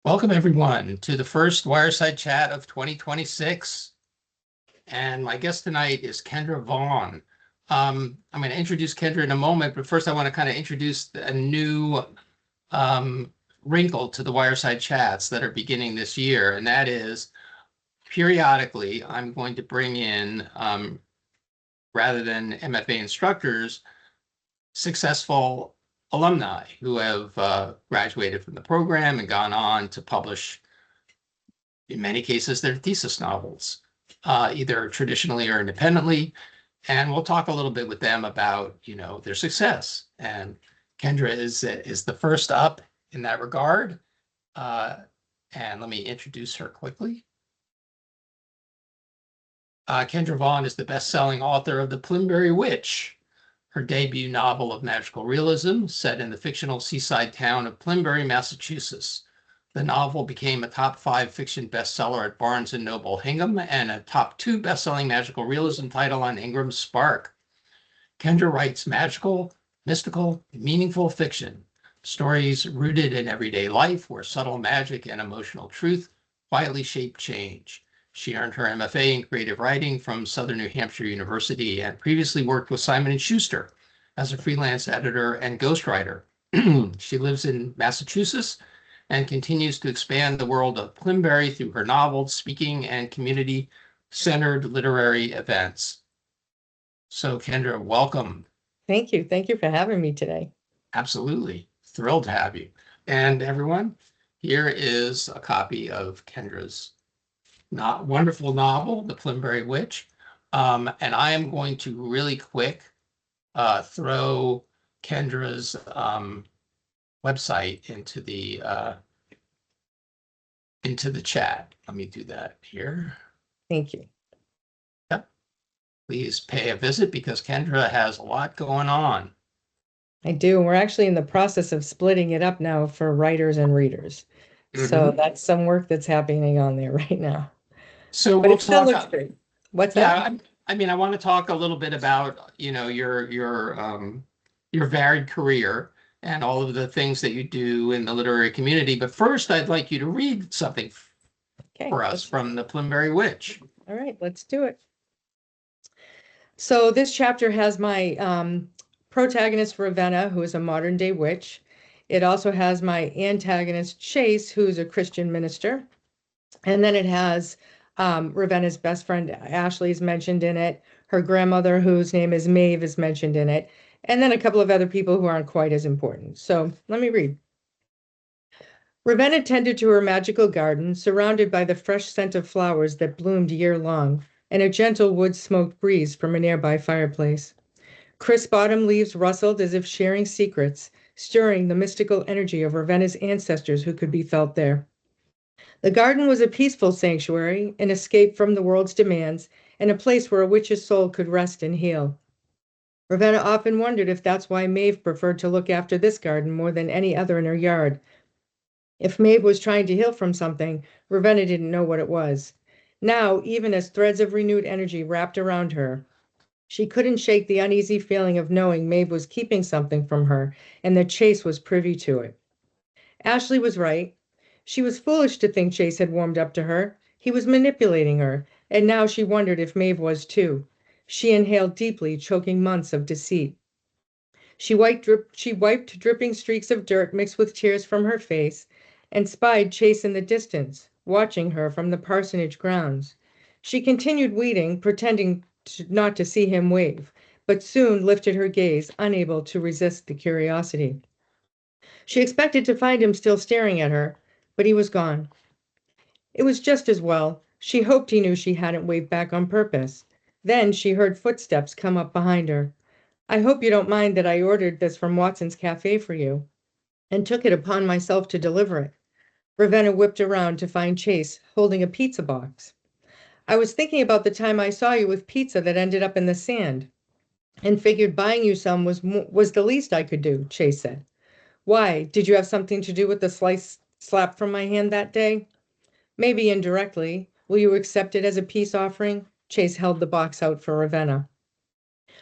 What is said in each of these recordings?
Welcome, everyone, to the first Wireside Chat of 2026. And my guest tonight is Kendra Vaughan. I'm going to introduce Kendra in a moment, but first I want to kind of introduce a new wrinkle to the Wireside Chats that are beginning this year, and that is periodically I'm going to bring in, rather than MFA instructors, successful alumni who have graduated from the program and gone on to publish, in many cases, their thesis novels, either traditionally or independently. And we'll talk a little bit with them about, their success. And Kendra is the first up in that regard. And let me introduce her quickly. Kendra Vaughan is the best-selling author of The Plymbury Witch, her debut novel of magical realism set in the fictional seaside town of Plymbury, Massachusetts. The novel became a top 5 fiction bestseller at Barnes & Noble Hingham and a top 2 best-selling magical realism title on Ingram's Spark. Kendra writes magical, mystical, meaningful fiction, stories rooted in everyday life where subtle magic and emotional truth quietly shape change. She earned her MFA in creative writing from Southern New Hampshire University and previously worked with Simon & Schuster as a freelance editor and ghostwriter. She lives in Massachusetts and continues to expand the world of Plymbury through her novels, speaking, and community-centered literary events. So, Kendra, welcome. Thank you. Thank you for having me today. Absolutely. Thrilled to have you. And everyone, here is a copy of Kendra's wonderful novel, The Plymbury Witch. And I am going to really quick throw Kendra's website into the chat. Let me do that here. Thank you. Yep. Please pay a visit because Kendra has a lot going on. I do. We're actually in the process of splitting it up now for writers and readers. So that's some work that's happening on there right now. So but we'll it still talk. looks great. What's that? I mean, I want to talk a little bit about, your varied career and all of the things that you do in the literary community. But first, I'd like you to read something for us from The Plymbury Witch. All right, let's do it. So this chapter has my protagonist, Ravenna, who is a modern day witch. It also has my antagonist, Chase, who's a Christian minister. And then it has Ravenna's best friend, Ashley, is mentioned in it. Her grandmother, whose name is Maeve, is mentioned in it. And then a couple of other people who aren't quite as important. So let me read. Ravenna tended to her magical garden, surrounded by the fresh scent of flowers that bloomed year-long, and a gentle wood-smoked breeze from a nearby fireplace. Crisp autumn leaves rustled as if sharing secrets, stirring the mystical energy of Ravenna's ancestors who could be felt there. The garden was a peaceful sanctuary, an escape from the world's demands, and a place where a witch's soul could rest and heal. Ravenna often wondered if that's why Maeve preferred to look after this garden more than any other in her yard. If Maeve was trying to heal from something, Ravenna didn't know what it was. Now, even as threads of renewed energy wrapped around her, she couldn't shake the uneasy feeling of knowing Maeve was keeping something from her and that Chase was privy to it. Ashley was right. She was foolish to think Chase had warmed up to her. He was manipulating her, and now she wondered if Maeve was too. She inhaled deeply, choking months of deceit. She wiped dripping streaks of dirt mixed with tears from her face and spied Chase in the distance, watching her from the parsonage grounds. She continued weeding, pretending not to see him wave, but soon lifted her gaze, unable to resist the curiosity. She expected to find him still staring at her, but he was gone. It was just as well. She hoped he knew she hadn't waved back on purpose. Then she heard footsteps come up behind her. I hope you don't mind that I ordered this from Watson's Cafe for you, and took it upon myself to deliver it. Ravenna whipped around to find Chase holding a pizza box. I was thinking about the time I saw you with pizza that ended up in the sand, and figured buying you some was the least I could do, Chase said. Why, did you have something to do with the slice slapped from my hand that day? Maybe indirectly. Will you accept it as a peace offering? Chase held the box out for Ravenna.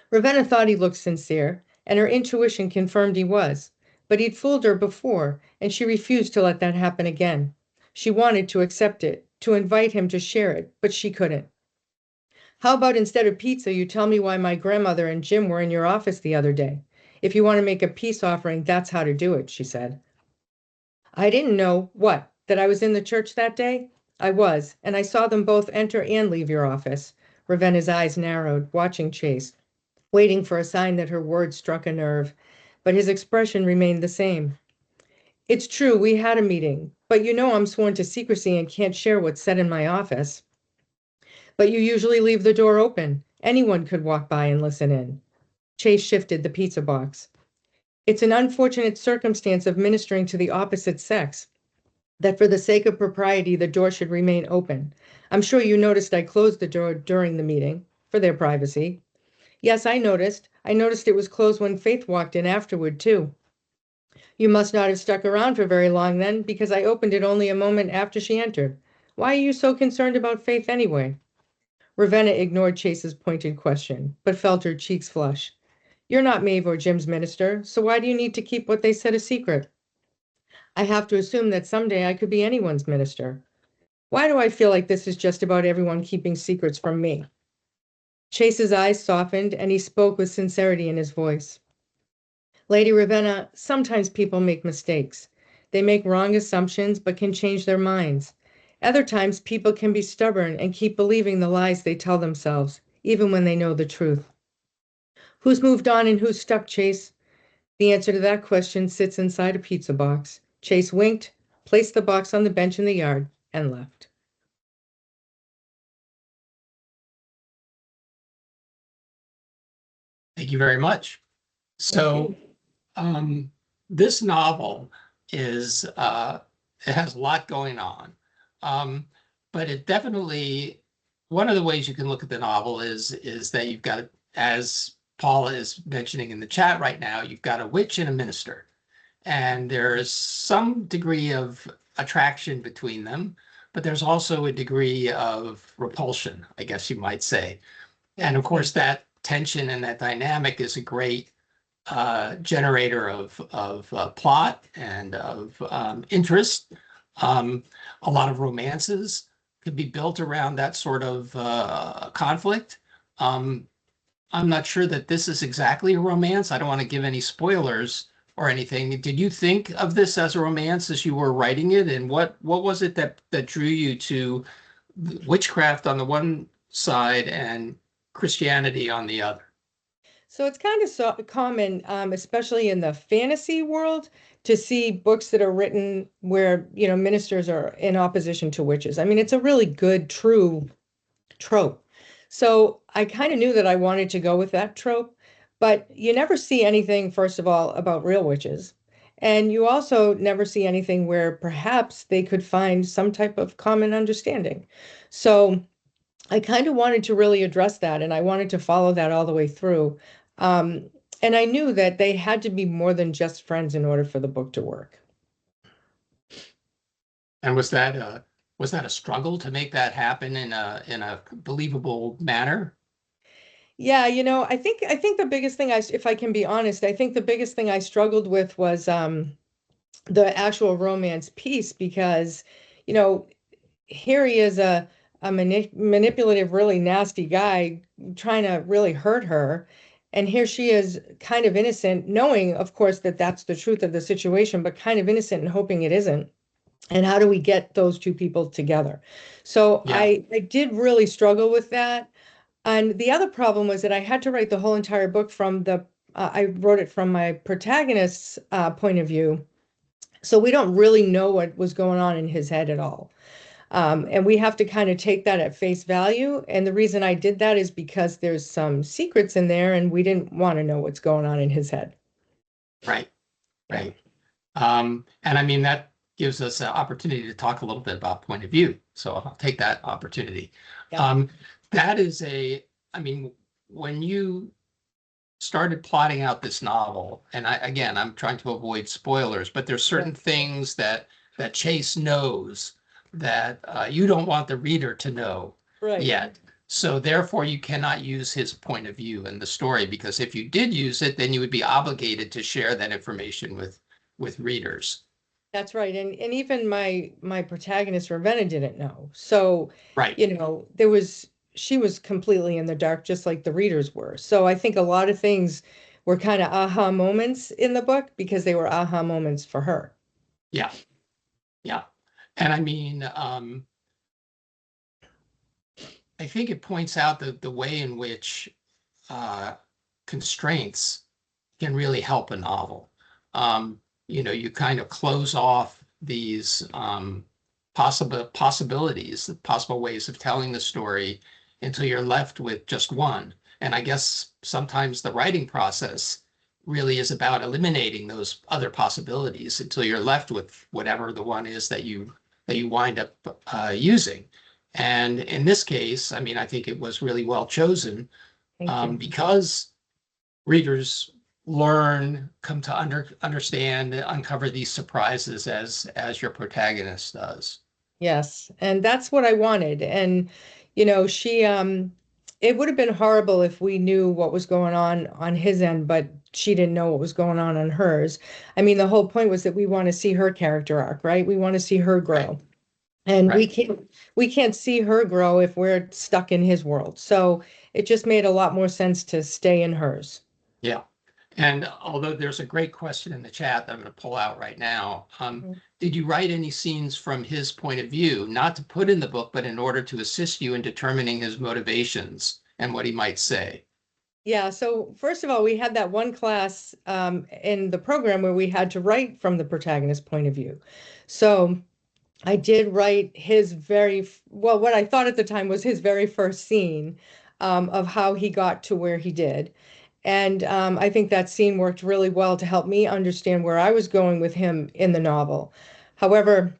Ravenna thought he looked sincere, and her intuition confirmed he was, but he'd fooled her before, and she refused to let that happen again. She wanted to accept it, to invite him to share it, but she couldn't. How about instead of pizza, you tell me why my grandmother and Jim were in your office the other day? If you want to make a peace offering, that's how to do it, she said. I didn't know what, that I was in the church that day? I was, and I saw them both enter and leave your office. Ravenna's eyes narrowed, watching Chase, waiting for a sign that her words struck a nerve, but his expression remained the same. It's true, we had a meeting, but you know I'm sworn to secrecy and can't share what's said in my office. But you usually leave the door open. Anyone could walk by and listen in. Chase shifted the pizza box. It's an unfortunate circumstance of ministering to the opposite sex, that for the sake of propriety, the door should remain open. I'm sure you noticed I closed the door during the meeting, for their privacy. Yes, I noticed. I noticed it was closed when Faith walked in afterward, too. You must not have stuck around for very long then, because I opened it only a moment after she entered. Why are you so concerned about Faith anyway? Ravenna ignored Chase's pointed question, but felt her cheeks flush. You're not Maeve or Jim's minister, so why do you need to keep what they said a secret? I have to assume that someday I could be anyone's minister. Why do I feel like this is just about everyone keeping secrets from me? Chase's eyes softened, and he spoke with sincerity in his voice. Lady Ravenna, sometimes people make mistakes. They make wrong assumptions, but can change their minds. Other times, people can be stubborn and keep believing the lies they tell themselves, even when they know the truth. Who's moved on and who's stuck, Chase? The answer to that question sits inside a pizza box. Chase winked, placed the box on the bench in the yard, and left. Thank you very much. So this novel is, it has a lot going on. But it definitely, one of the ways you can look at the novel is that you've got, as Paula is mentioning in the chat right now, you've got a witch and a minister. And there is some degree of attraction between them, but there's also a degree of repulsion, I guess you might say. And of course, that tension and that dynamic is a great generator of plot and of interest. A lot of romances could be built around that sort of conflict. I'm not sure that this is exactly a romance. I don't want to give any spoilers or anything. Did you think of this as a romance as you were writing it? And what was it that drew you to witchcraft on the one side and Christianity on the other? So it's kind of common, especially in the fantasy world, to see books that are written where, ministers are in opposition to witches. I mean, it's a really good, true trope. So I kind of knew that I wanted to go with that trope, but you never see anything, first of all, about real witches. And you also never see anything where perhaps they could find some type of common understanding. So I kind of wanted to really address that, and I wanted to follow that all the way through. Um, and I knew that they had to be more than just friends in order for the book to work. And was that a struggle to make that happen in a believable manner? Yeah, I think the biggest thing if I can be honest, I think the biggest thing I struggled with was the actual romance piece because, here he is a manipulative, really nasty guy trying to really hurt her. And here she is kind of innocent, knowing, of course, that that's the truth of the situation, but kind of innocent and hoping it isn't. And how do we get those two people together? So Yeah. I did really struggle with that. And the other problem was that I had to write the whole entire book I wrote it from my protagonist's point of view. So we don't really know what was going on in his head at all. And we have to kind of take that at face value. And the reason I did that is because there's some secrets in there and we didn't want to know what's going on in his head. Right. Right. And I mean, that gives us an opportunity to talk a little bit about point of view. So I'll take that opportunity. Yeah. That is I mean, when you started plotting out this novel, and I'm trying to avoid spoilers, but there's certain things that Chase knows that you don't want the reader to know yet. So therefore, you cannot use his point of view in the story, because if you did use it, then you would be obligated to share that information with readers. That's right. And even my protagonist Ravenna didn't know. So, Right. she was completely in the dark, just like the readers were. So I think a lot of things were kind of aha moments in the book because they were aha moments for her. Yeah. Yeah. And I mean, I think it points out the way in which uh, constraints can really help a novel. You kind of close off these possibilities, the possible ways of telling the story until you're left with just one. And I guess sometimes the writing process really is about eliminating those other possibilities until you're left with whatever the one is that you wind up using. And in this case, I mean, I think it was really well chosen Thank you. because readers learn, come to understand, uncover these surprises as your protagonist does. Yes, and that's what I wanted. And she it would have been horrible if we knew what was going on his end, but she didn't know what was going on hers. I mean, the whole point was that we want to see her character arc, right? We want to see her Right, grow. And right. we can't see her grow if we're stuck in his world. So it just made a lot more sense to stay in hers. Yeah. And although there's a great question in the chat that I'm going to pull out right now, did you write any scenes from his point of view, not to put in the book, but in order to assist you in determining his motivations and what he might say? Yeah, so first of all, we had that one class in the program where we had to write from the protagonist's point of view. So I did write well, what I thought at the time was his very first scene of how he got to where he did. And I think that scene worked really well to help me understand where I was going with him in the novel. However,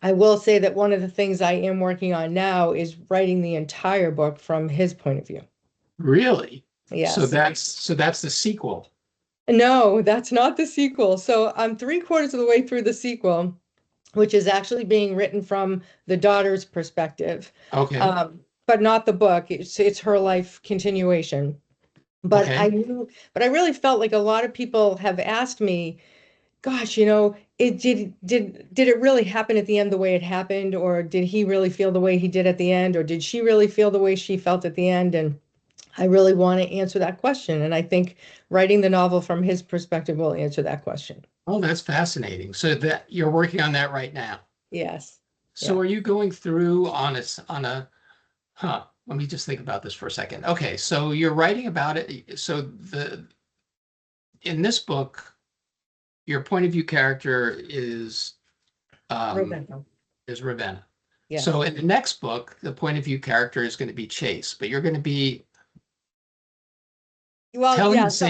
I will say that one of the things I am working on now is writing the entire book from his point of view. Really? So Yes. that's the sequel. No, that's not the sequel. So I'm three-quarters of the way through the sequel, which is actually being written from the daughter's perspective, Okay. but not the book. It's her life continuation. But Okay. but I really felt like a lot of people have asked me, "Gosh, did it really happen at the end the way it happened, or did he really feel the way he did at the end, or did she really feel the way she felt at the end?" And I really want to answer that question, and I think writing the novel from his perspective will answer that question. Oh, that's fascinating. So that you're working on that right now. Yes. So Yeah. are you going through let me just think about this for a second. Okay, so you're writing about it. So in this book, your point of view character um Rebecca. is Ravenna. So Yes. in the next book, the point of view character is going to be Chase, but you're going to be Well, telling yeah. the So,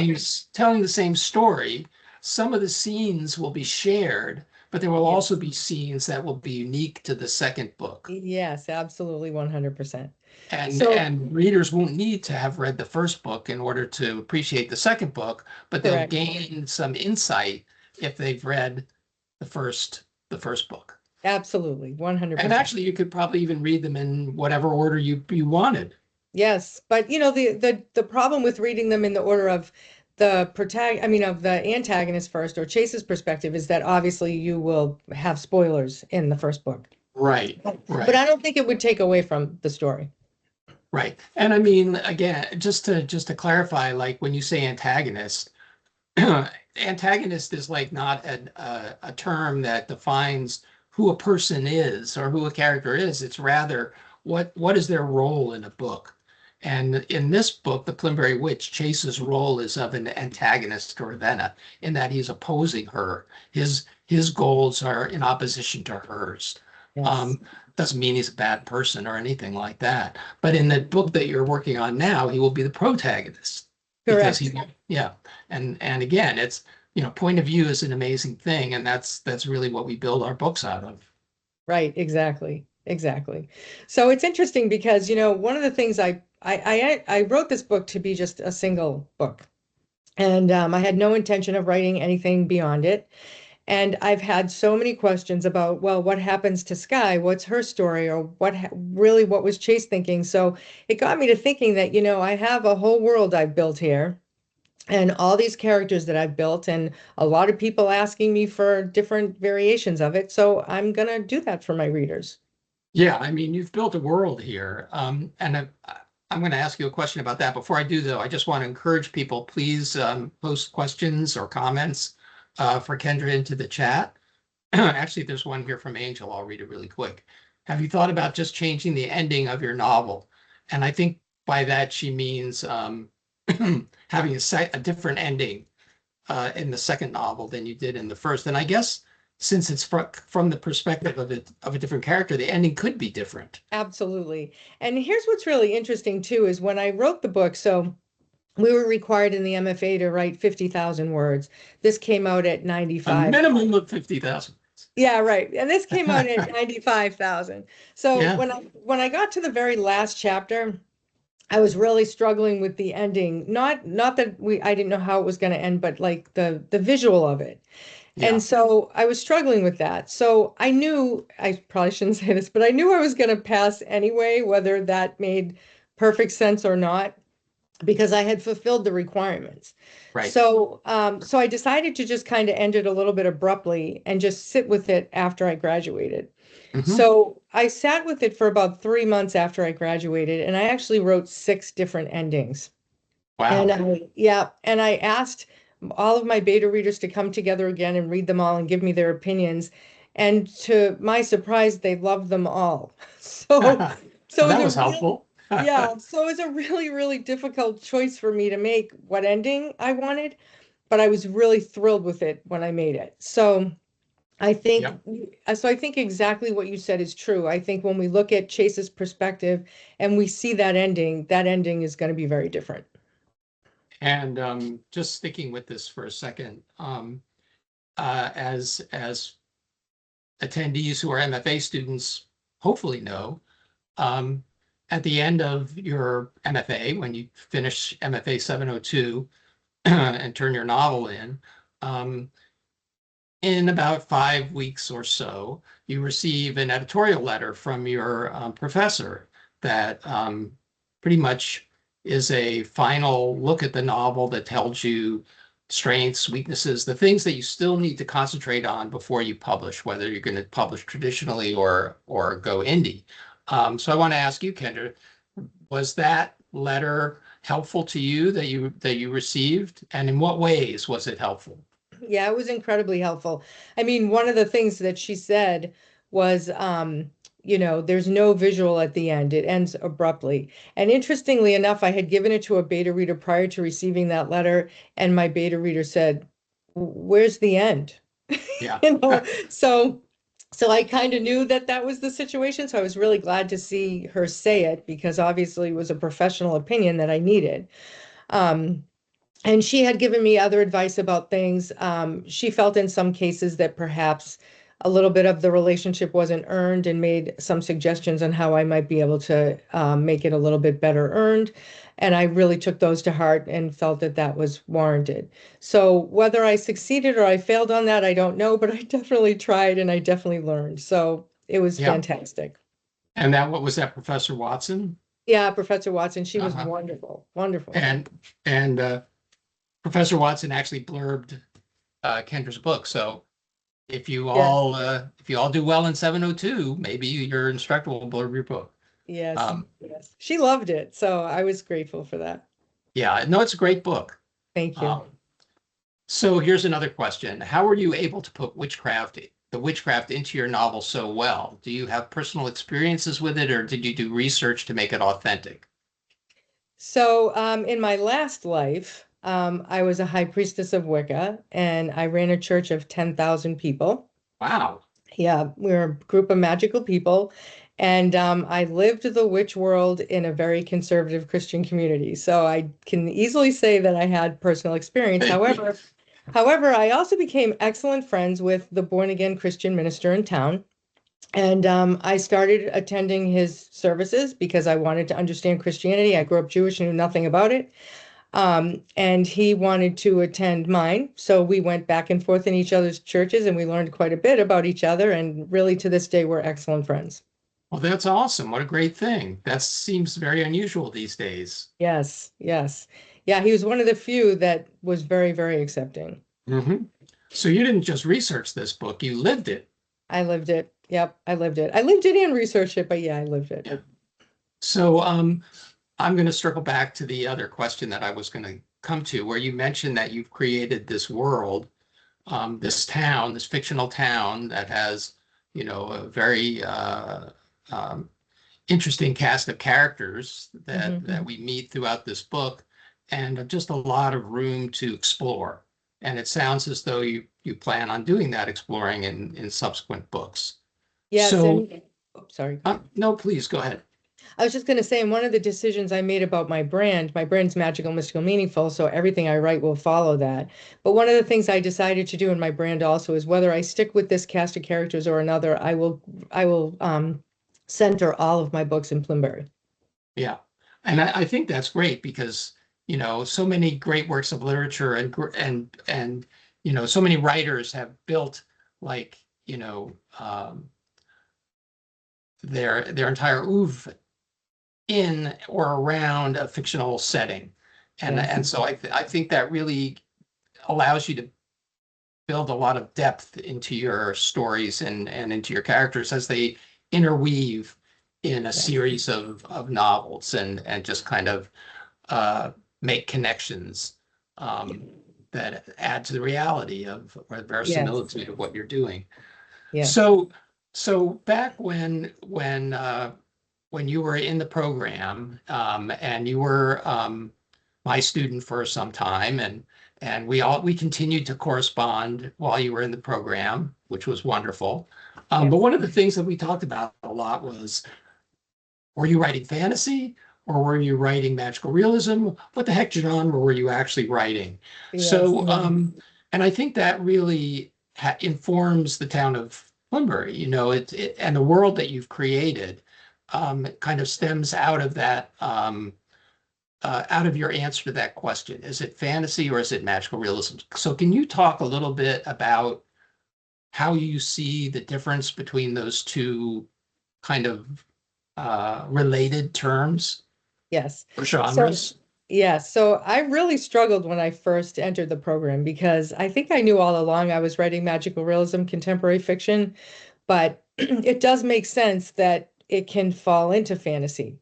same story. Some of the scenes will be shared, but there will also yes. be scenes that will be unique to the second book. Yes, absolutely 100%. So, And readers won't need to have read the first book in order to appreciate the second book, but they'll correct. gain some insight if they've read the first book. Absolutely And 100%. actually, you could probably even read them in whatever order you wanted. Yes, but the problem with reading them in the order of of the antagonist first or Chase's perspective is that obviously you will have spoilers in the first book. Right, But I right, don't think it would take away from the story. right. And I mean, again, just to clarify, like when you say antagonist, antagonist is like not a term that defines who a person is or who a character is. It's rather what is their role in a book. And in this book, The Plymbury Witch, Chase's role is of an antagonist to Ravenna in that he's opposing her. His goals are in opposition to hers. Yes, Um, doesn't mean he's a bad person or anything like that. But in the book that you're working on now, he will be the protagonist because correct. yeah. And again, it's point of view is an amazing thing, and that's really what we build our books out of. Right, exactly. Exactly. So it's interesting because, one of the things I wrote this book to be just a single book. And I had no intention of writing anything beyond it. And I've had so many questions about, well, what happens to Sky? What's her story? Or what was Chase thinking? So it got me to thinking that, I have a whole world I've built here. and all these characters that I've built, and a lot of people asking me for different variations of it. So I'm going to do that for my readers. Yeah, I mean, you've built a world here. I'm going to ask you a question about that. Before I do, though, I just want to encourage people, please post questions or comments for Kendra into the chat. Actually, there's one here from Angel. I'll read it really quick. Have you thought about just changing the ending of your novel? And I think by that she means having a different ending in the second novel than you did in the first. And I guess since it's from the perspective of a different character, the ending could be different. Absolutely. And here's what's really interesting too is when I wrote the book, so we were required in the MFA to write 50,000 words. This came out at A 95. minimum of 50,000. Yeah, right. And this came out at 95,000. So Yeah, when I got to the very last chapter, I was really struggling with the ending. Not that I didn't know how it was going to end, but like the visual of it. yeah, And so I was struggling with that. So I knew, I probably shouldn't say this, but I knew I was going to pass anyway, whether that made perfect sense or not, because I had fulfilled the requirements. right. So I decided to just kind of end it a little bit abruptly and just sit with it after I graduated. Hmm. So I sat with it for about 3 months after I graduated, and I actually wrote 6 different endings. And Wow. and I asked all of my beta readers to come together again and read them all and give me their opinions. And to my surprise, they loved them all. So, Well, so it that was was a real, helpful. yeah, so it was a really, really difficult choice for me to make what ending I wanted, but I was really thrilled with it when I made it. I think, Yep. so I think exactly what you said is true. I think when we look at Chase's perspective and we see that ending is going to be very different. And just sticking with this for a second, as attendees who are MFA students hopefully know, um, at the end of your MFA, when you finish MFA 702 and turn your novel um, in about 5 weeks or so, you receive an editorial letter from your professor that pretty much is a final look at the novel that tells you strengths, weaknesses, the things that you still need to concentrate on before you publish, whether you're going to publish traditionally or go indie. So I want to ask you, Kendra, was that letter helpful to you that you received, and in what ways was it helpful? Yeah, it was incredibly helpful. I mean, one of the things that she said was, there's no visual at the end. It ends abruptly. And interestingly enough, I had given it to a beta reader prior to receiving that letter, and my beta reader said, "Where's the end?" Yeah. You know, so so I kind of knew that that was the situation. So I was really glad to see her say it because obviously it was a professional opinion that I needed. Um, and she had given me other advice about things. She felt in some cases that perhaps a little bit of the relationship wasn't earned and made some suggestions on how I might be able to make it a little bit better earned. And I really took those to heart and felt that that was warranted. So whether I succeeded or I failed on that, I don't know, but I definitely tried and I definitely learned. So it was Yeah. fantastic. And that what was that, Professor Watson? Yeah, Professor Watson, she was Uh-huh. wonderful, wonderful. And Professor Watson actually blurbed Kendra's book. So Yes. if you all do well in 702, maybe your instructor will blurb your book. Yes, Um, yes. She loved it, so I was grateful for that. yeah, no, it's a great book. Thank you. Um, so here's another question. How were you able to put the witchcraft into your novel so well? Do you have personal experiences with it, or did you do research to make it authentic? So, in my last life, I was a high priestess of Wicca, and I ran a church of 10,000 people. Wow. Yeah, we were a group of magical people, and I lived the witch world in a very conservative Christian community. So I can easily say that I had personal experience. However, I also became excellent friends with the born again Christian minister in town. And I started attending his services because I wanted to understand Christianity. I grew up Jewish, knew nothing about it. And he wanted to attend mine. So we went back and forth in each other's churches and we learned quite a bit about each other. And really, to this day, we're excellent friends. Well, that's awesome. What a great thing. That seems very unusual these days. Yes, yes. Yeah, he was one of the few that was very, very accepting. Hmm. So you didn't just research this book, you lived it. I lived it. Yep, I lived it. I lived it and researched it, but yeah, I lived it. Yeah. So I'm going to circle back to the other question that I was going to come to, where you mentioned that you've created this world, this town, this fictional town that has, a very um, interesting cast of characters that we meet throughout this book, and just a lot of room to explore. And it sounds as though you plan on doing that exploring in subsequent books. Yes, So, and oh, sorry. no, please go ahead. I was just going to say, and one of the decisions I made about my brand's magical, mystical, meaningful, so everything I write will follow that. But one of the things I decided to do in my brand also is whether I stick with this cast of characters or another, I will center all of my books in Plymbury. Yeah. And I think that's great because, so many great works of literature and so many writers have built like, their entire oeuvre in or around a fictional setting. And Yes. so I think that really allows you to build a lot of depth into your stories and into your characters as they interweave in a Yes. series of novels and just kind of uh, make connections that add to the reality of or Yes. verisimilitude of what you're doing. Yes. So so back when you were in the program, and you were my student for some time, and we continued to correspond while you were in the program, which was wonderful. But Yes. one of the things that we talked about a lot was, were you writing fantasy or were you writing magical realism? What the heck genre were you actually writing? Yes. So, and I think that really informs the town of Plymbury, and the world that you've created, it kind of stems out of that, out of your answer to that question. Is it fantasy or is it magical realism? So can you talk a little bit about how you see the difference between those two kind of related terms Yes. or So, genres? yes. So I really struggled when I first entered the program because I think I knew all along I was writing magical realism, contemporary fiction, but it does make sense that it can fall into fantasy.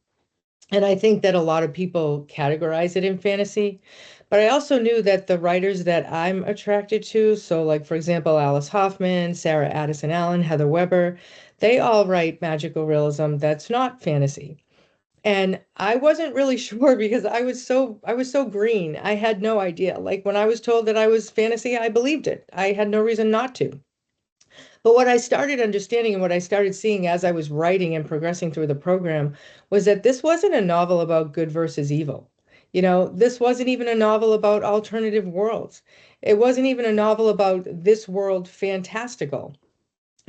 And I think that a lot of people categorize it in fantasy. But I also knew that the writers that I'm attracted to, so like for example, Alice Hoffman, Sarah Addison Allen, Heather Weber, they all write magical realism that's not fantasy. And I wasn't really sure because I was so green. I had no idea. Like when I was told that I was fantasy, I believed it. I had no reason not to. But what I started understanding and what I started seeing as I was writing and progressing through the program was that this wasn't a novel about good versus evil. This wasn't even a novel about alternative worlds. It wasn't even a novel about this world fantastical.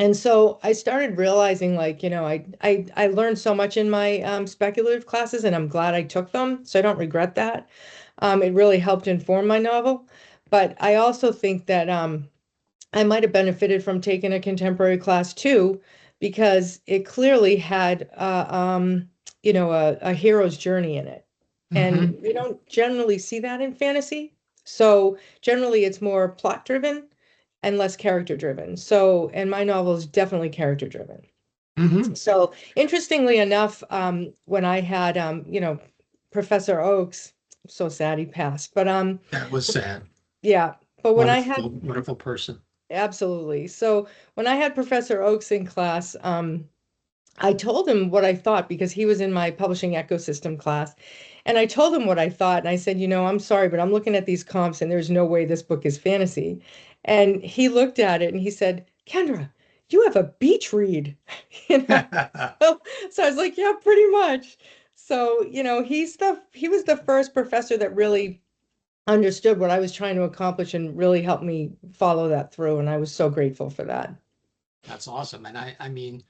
And so I started realizing, like, I learned so much in my speculative classes, and I'm glad I took them. So I don't regret that. It really helped inform my novel. But I also think that I might have benefited from taking a contemporary class too, because it clearly had, a hero's journey in it. And Hmm. we don't generally see that in fantasy. So generally, it's more plot driven and less character driven. So, and my novel is definitely character driven. Hmm. So, interestingly enough, when I had, Professor Oakes, I'm so sad he passed, but That was sad. yeah, but when I Wonderful, had, wonderful person. absolutely. So when I had Professor Oakes in class, I told him what I thought because he was in my publishing ecosystem class. And I told him what I thought. And I said, I'm sorry, but I'm looking at these comps and there's no way this book is fantasy. And he looked at it and he said, Kendra, you have a beach read. You know? So I was like, yeah, pretty much. So, he was the first professor that really understood what I was trying to accomplish and really helped me follow that through. And I was so grateful for that. That's awesome. And I mean,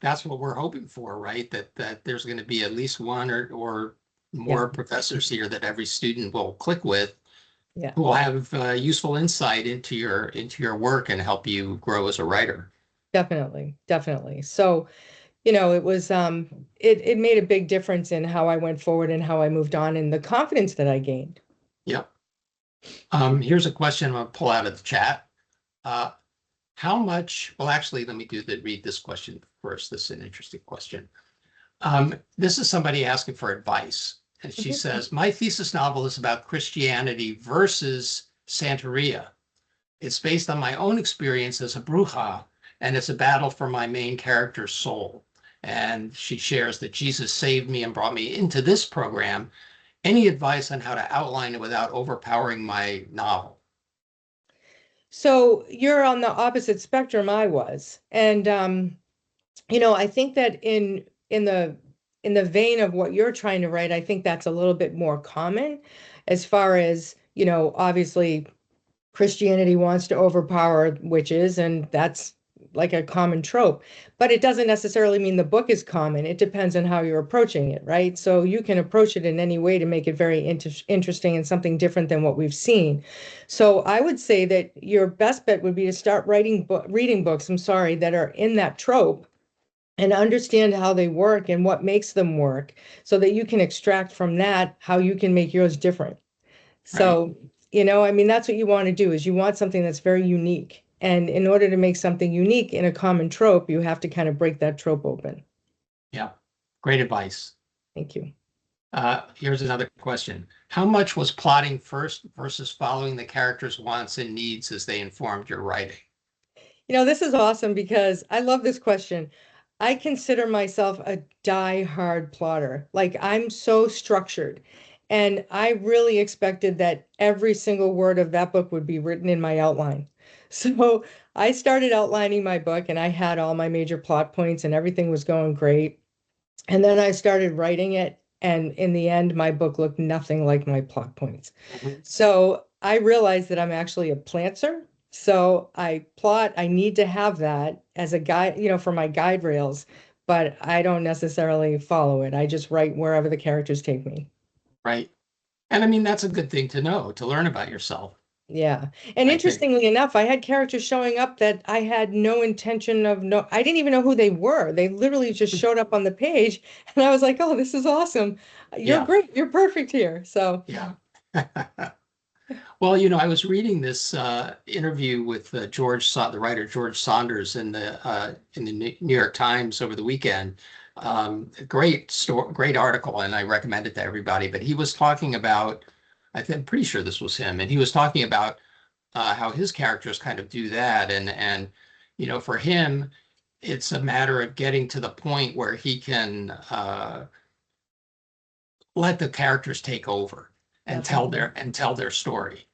that's what we're hoping for, right? That there's going to be at least one or Yeah, more professors here that every student will click with, yeah, who will have useful insight into your work and help you grow as a writer. definitely, definitely. So, it was it made a big difference in how I went forward and how I moved on and the confidence that I gained. Yep. Here's a question I'm going to pull out of the chat. Uh, how much, well, actually, let me read this question first. This is an interesting question. This is somebody asking for advice. And she Mhm. says, my thesis novel is about Christianity versus Santeria. It's based on my own experience as a bruja, and it's a battle for my main character's soul. And she shares that Jesus saved me and brought me into this program. Any advice on how to outline it without overpowering my novel? So you're on the opposite spectrum I was. And I think that in the vein of what you're trying to write, I think that's a little bit more common as far as, obviously Christianity wants to overpower witches, and that's like a common trope. But it doesn't necessarily mean the book is common. It depends on how you're approaching it, right? So you can approach it in any way to make it very interesting and something different than what we've seen. So I would say that your best bet would be to start reading books, I'm sorry, that are in that trope and understand how they work and what makes them work so that you can extract from that how you can make yours different. Right. So, I mean, that's what you want to do is you want something that's very unique. And in order to make something unique in a common trope, you have to kind of break that trope open. Yeah. Great advice. Thank you. Here's another question. How much was plotting first versus following the characters' wants and needs as they informed your writing? This is awesome because I love this question. I consider myself a die-hard plotter. Like I'm so structured. And I really expected that every single word of that book would be written in my outline. So I started outlining my book and I had all my major plot points and everything was going great. And then I started writing it, and in the end, my book looked nothing like my plot points. Mhm. So I realized that I'm actually a plantser. So I need to have that as a guide, for my guide rails, but I don't necessarily follow it. I just write wherever the characters take me. Right. And I mean, that's a good thing to know, to learn about yourself, Yeah. And I think. interestingly enough, I had characters showing up that I had no intention of I didn't even know who they were. They literally just showed up on the page and I was like, "Oh, this is awesome. You're Yeah. great. You're perfect here." So, Yeah. Well, I was reading this interview with the writer George Saunders in the New York Times over the weekend. A great story, great article, and I recommend it to everybody. But he was talking about, I'm pretty sure this was him, and he was talking about how his characters kind of do that, and for him, it's a matter of getting to the point where he can let the characters take over and tell definitely. their story.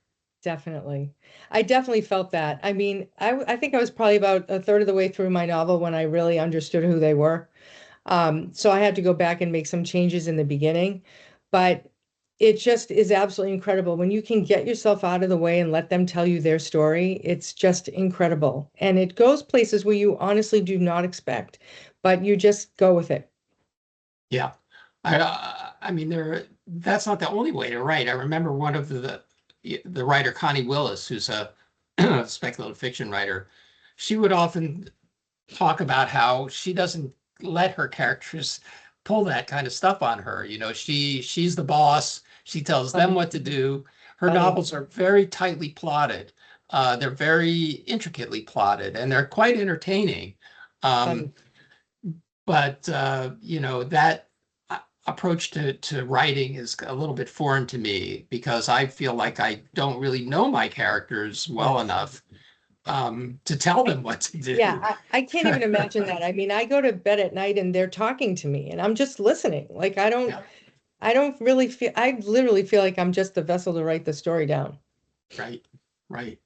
Definitely. I definitely felt that. I mean, I think I was probably about a third of the way through my novel when I really understood who they were. So I had to go back and make some changes in the beginning, but it just is absolutely incredible. When you can get yourself out of the way and let them tell you their story, it's just incredible. And it goes places where you honestly do not expect, but you just go with it. Yeah. I mean, that's not the only way to write. I remember one of the writer Connie Willis, who's a speculative fiction writer. She would often talk about how she doesn't let her characters pull that kind of stuff on her. She's the boss. She tells them Funny, what to do. Her funny, novels are very tightly plotted. They're very intricately plotted, and they're quite entertaining. Um, funny. but that approach to writing is a little bit foreign to me because I feel like I don't really know my characters well Yes. enough to tell I, them what to yeah, do. I can't even imagine that. I mean, I go to bed at night and they're talking to me and I'm just listening. Like Yeah, I don't really feel, I literally feel like I'm just the vessel to write the story down. right, right.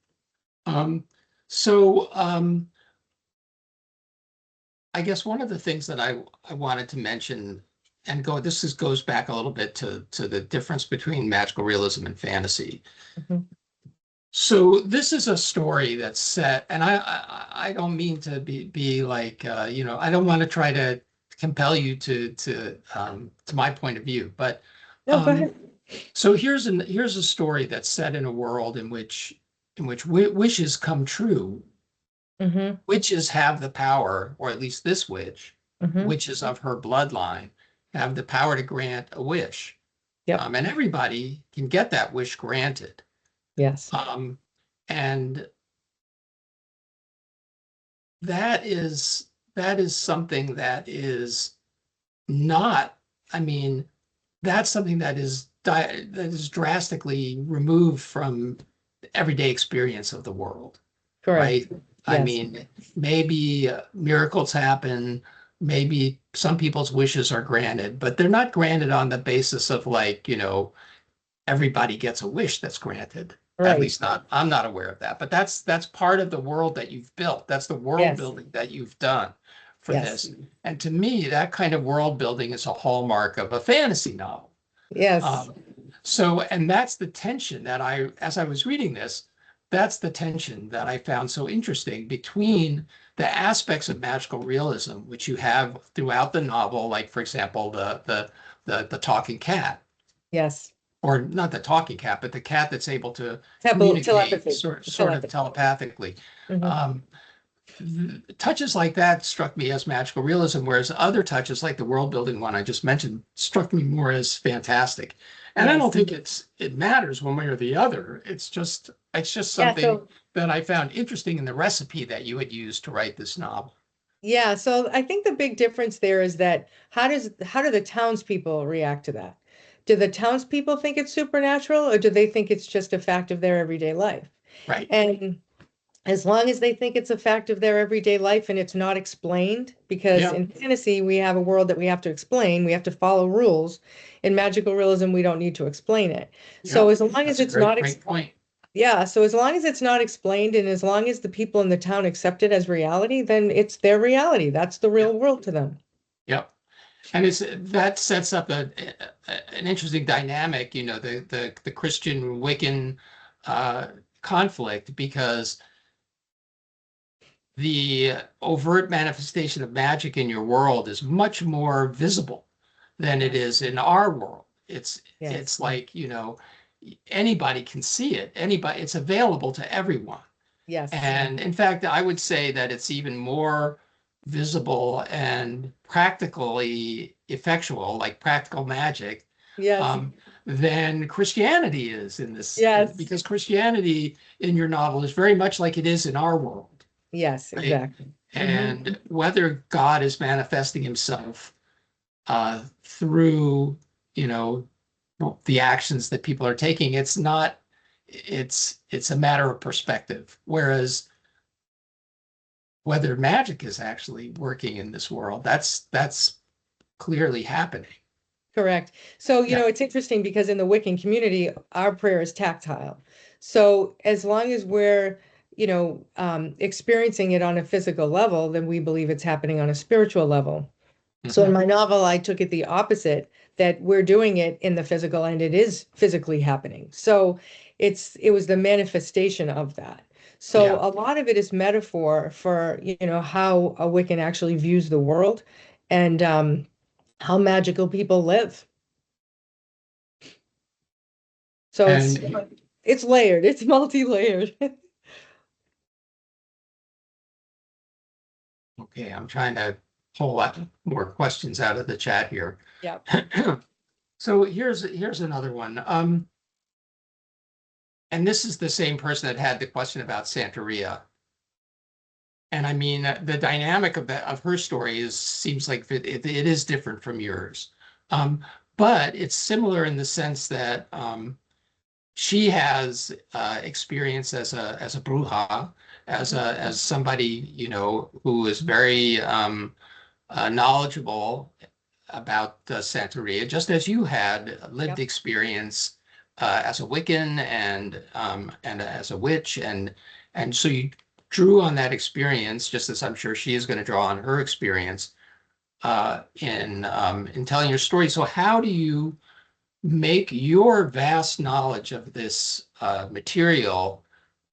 Um, so I guess one of the things that I wanted to mention and goes back a little bit to the difference between magical realism and fantasy. Mhm. So this is a story that's set, and I don't mean to be like I don't want to try to compel you to my point of view, but No, go um, ahead. so here's a story that's set in a world in which wishes come true. Hmm. Witches have the power, or at least this witch, Hmm. witches of her bloodline, have the power to grant a wish. Yep. And everybody can get that wish granted. Yes. And that is something that is not, I mean, that's something that is drastically removed from the everyday experience of the world, Correct. right? I Yes. mean, maybe miracles happen, maybe some people's wishes are granted, but they're not granted on the basis of like, everybody gets a wish that's granted. At Right. least not, I'm not aware of that, but that's part of the world that you've built. That's the world Yes. building that you've done for Yes. this. And to me, that kind of world building is a hallmark of a fantasy novel. Yes. Um, and that's the tension that as I was reading this, that's the tension that I found so interesting between the aspects of magical realism, which you have throughout the novel, like for example, the talking cat, Yes. or not the talking cat, but the cat that's able to communicate Telepathy. sort of Telepathy. telepathically. Mhm. Um, Touches like that struck me as magical realism, whereas other touches, like the world building one I just mentioned, struck me more as fantastic. And I don't Yes. think it matters one way or the other. It's just Yeah. something that I found interesting in the recipe that you had used to write this novel. So I think the big difference there is that how do the townspeople react to that? Do the townspeople think it's supernatural, or do they think it's just a fact of their everyday life? Right. And as long as they think it's a fact of their everyday life and it's not explained, because Yeah. in fantasy we have a world that we have to explain, we have to follow rules. In magical realism, we don't need to explain it. So Yeah. as long as That's a it's not great point. yeah, so as long as it's not explained and as long as the people in the town accept it as reality, then it's their reality. That's the Yeah. real world to them. Yep. And that sets up an interesting dynamic, the Christian Wiccan uh, conflict, because the overt manifestation of magic in your world is much more visible than it is in our world. It's Yes. like, anybody can see it. It's available to everyone. Yes. And in fact, I would say that it's even more visible and practically effectual, like practical magic, Yes. um, than Christianity is in this, Yes. because Christianity in your novel is very much like it is in our world, Yes, right? exactly. Hmm. And whether God is manifesting himself through, you know, the actions that people are taking, it's a matter of perspective. Whereas whether magic is actually working in this world, that's clearly happening. Correct. So, Yeah. it's interesting because in the Wiccan community, our prayer is tactile. So, as long as we're, experiencing it on a physical level, then we believe it's happening on a spiritual level. So, in Mhm. my novel, I took it the opposite, that we're doing it in the physical and it is physically happening. So, it was the manifestation of that. So, Yeah. a lot of it is metaphor for, how a Wiccan actually views the world and how magical people live. So And it's layered, it's multi-layered. okay, I'm trying to pull out more questions out of the chat here. Yeah. So here's another one. And this is the same person that had the question about Santeria. And I mean, the dynamic of her story seems like it is different from yours. Um, but it's similar in the sense that she has experience as a bruja, as somebody, who is very knowledgeable about Santeria, just as you had lived Yep. experience as a Wiccan and as a witch, and so you drew on that experience, just as I'm sure she is going to draw on her experience in telling your story. So how do you make your vast knowledge of this material